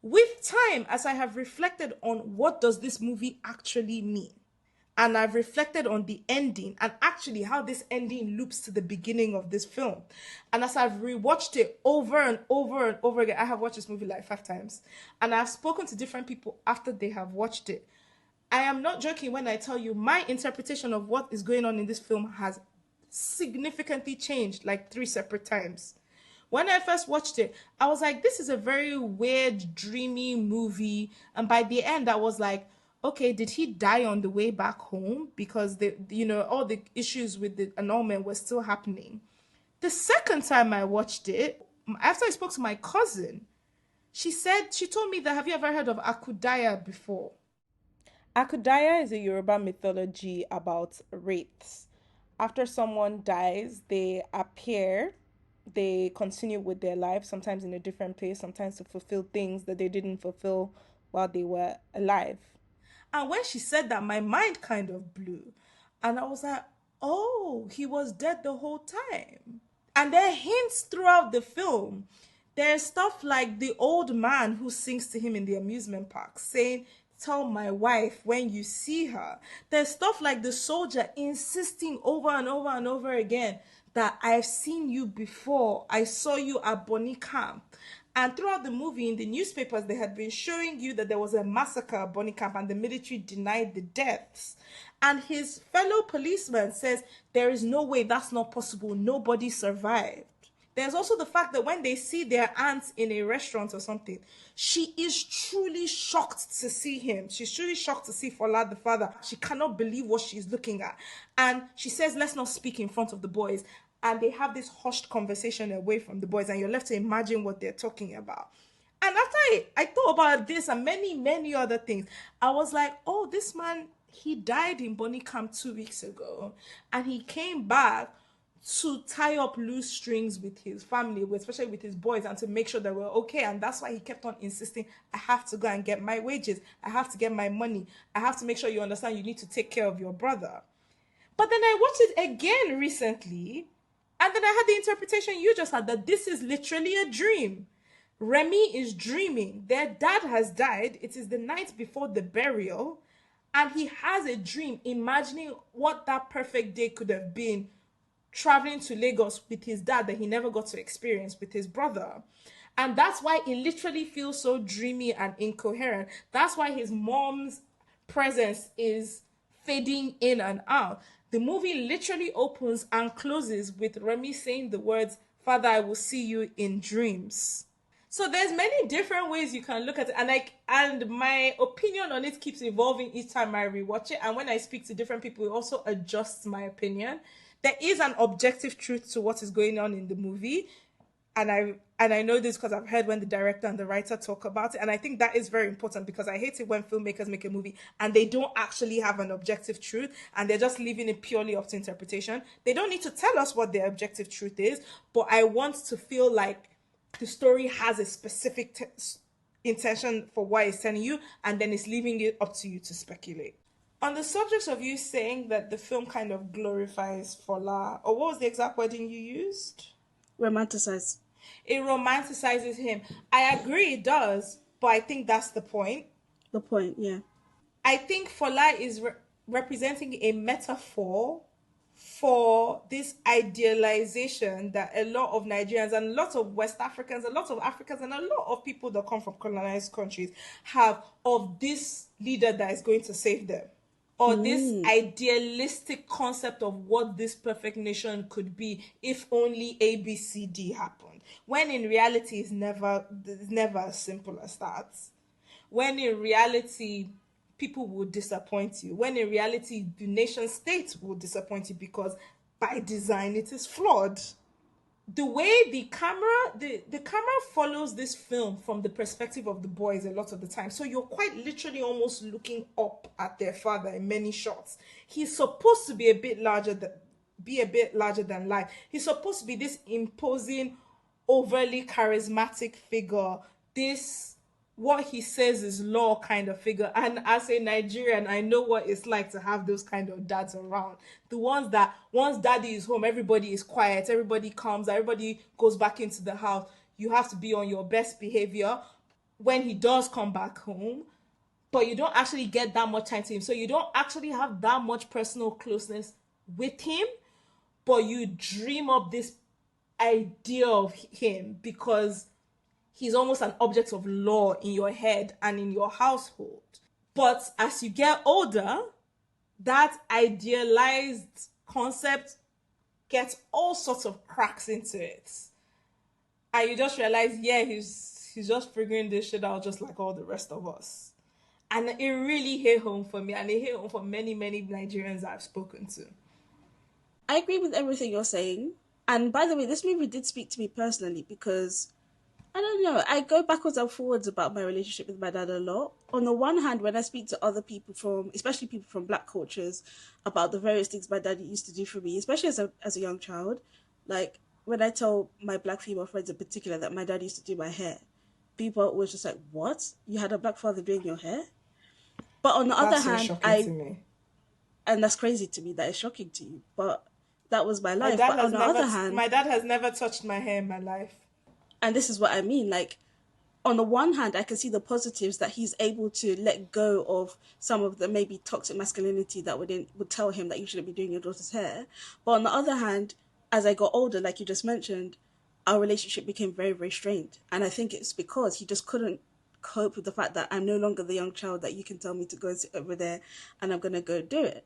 With time, as I have reflected on what does this movie actually mean, and I've reflected on the ending and actually how this ending loops to the beginning of this film. And as I've rewatched it over and over and over again, I have watched this movie like 5 times, and I've spoken to different people after they have watched it. I am not joking when I tell you my interpretation of what is going on in this film has significantly changed like 3 separate times. When I first watched it, I was like, this is a very weird, dreamy movie. And by the end, I was like, okay, did he die on the way back home? Because all the issues with the annulment were still happening. The second time I watched it, after I spoke to my cousin, she told me that, have you ever heard of Akudaya before? Akudaya is a Yoruba mythology about wraiths. After someone dies, they appear, they continue with their life, sometimes in a different place, sometimes to fulfill things that they didn't fulfill while they were alive. And when she said that, my mind kind of blew. And I was like, oh, he was dead the whole time. And there are hints throughout the film. There's stuff like the old man who sings to him in the amusement park saying, tell my wife when you see her. There's stuff like the soldier insisting over and over and over again that I've seen you before. I saw you at Bonny Camp. And throughout the movie, in the newspapers, they had been showing you that there was a massacre at Bonny Camp and the military denied the deaths. And his fellow policeman says, there is no way, that's not possible. Nobody survived. There's also the fact that when they see their aunt in a restaurant or something, she is truly shocked to see him. She's truly shocked to see Fola, the father. She cannot believe what she's looking at. And she says, let's not speak in front of the boys. And they have this hushed conversation away from the boys, and you're left to imagine what they're talking about. And after I thought about this and many, many other things, I was like, oh, this man, he died in Bonny Camp 2 weeks ago. And he came back to tie up loose strings with his family, especially with his boys, and to make sure that we're okay. And that's why he kept on insisting, I have to go and get my wages. I have to get my money. I have to make sure you understand you need to take care of your brother. But then I watched it again recently, and then I had the interpretation you just had, that this is literally a dream. Remy is dreaming. Their dad has died. It is the night before the burial, and he has a dream, imagining what that perfect day could have been, traveling to Lagos with his dad that he never got to experience with his brother. And that's why it literally feels so dreamy and incoherent. That's why his mom's presence is fading in and out. The movie literally opens and closes with Remy saying the words, Father, I will see you in dreams. So there's many different ways you can look at it, and my opinion on it keeps evolving each time I rewatch it. And when I speak to different people, it also adjusts my opinion. There is an objective truth to what is going on in the movie, and I know this because I've heard when the director and the writer talk about it, and I think that is very important, because I hate it when filmmakers make a movie and they don't actually have an objective truth and they're just leaving it purely up to interpretation. They don't need to tell us what their objective truth is, but I want to feel like the story has a specific intention for what it's telling you, and then it's leaving it up to you to speculate. On the subject of you saying that the film kind of glorifies Fola, or what was the exact wording you used? Romanticize. It romanticizes him. I agree it does, but I think that's the point. The point, yeah. I think Fola is representing a metaphor for this idealization that a lot of Nigerians and a lot of West Africans, a lot of Africans, and a lot of people that come from colonized countries have of this leader that is going to save them, or this idealistic concept of what this perfect nation could be if only ABCD happened, when in reality it's never as simple as that. When in reality people will disappoint you, when in reality the nation state will disappoint you, because by design it is flawed. The way the camera follows this film from the perspective of the boys a lot of the time, so you're quite literally almost looking up at their father in many shots. He's supposed to be a bit larger than life. He's supposed to be this imposing, overly charismatic figure, this what he says is law kind of figure. And as a Nigerian, I know what it's like to have those kind of dads around. The ones that once daddy is home, everybody is quiet, everybody comes, everybody goes back into the house. You have to be on your best behavior. when he does come back home, but you don't actually get that much time to him. So you don't actually have that much personal closeness with him, but you dream up this idea of him because he's almost an object of law in your head and in your household. But as you get older, that idealized concept gets all sorts of cracks into it. And you just realize, yeah, he's just figuring this shit out just like all the rest of us. And it really hit home for me, and it hit home for many, many Nigerians I've spoken to. I agree with everything you're saying. And by the way, this movie did speak to me personally because I don't know, I go backwards and forwards about my relationship with my dad a lot. On the one hand, when I speak to other people from, especially people from black cultures, about the various things my dad used to do for me, especially as a young child, like when I tell my black female friends in particular that my dad used to do my hair, people was just like, "What? You had a black father doing your hair?" But on the other That's so hand, shocking to me. and that's crazy to me, that is shocking to you, but that was my My life. dad But has on the never other hand, my dad has never touched my hair in my life. and this is what I mean, like, on the one hand, I can see the positives that he's able to let go of some of the maybe toxic masculinity that would tell him that you shouldn't be doing your daughter's hair. But on the other hand, as I got older, like you just mentioned, our relationship became very, very strained. And I think it's because he just couldn't cope with the fact that I'm no longer the young child that you can tell me to go sit over there and I'm going to go do it.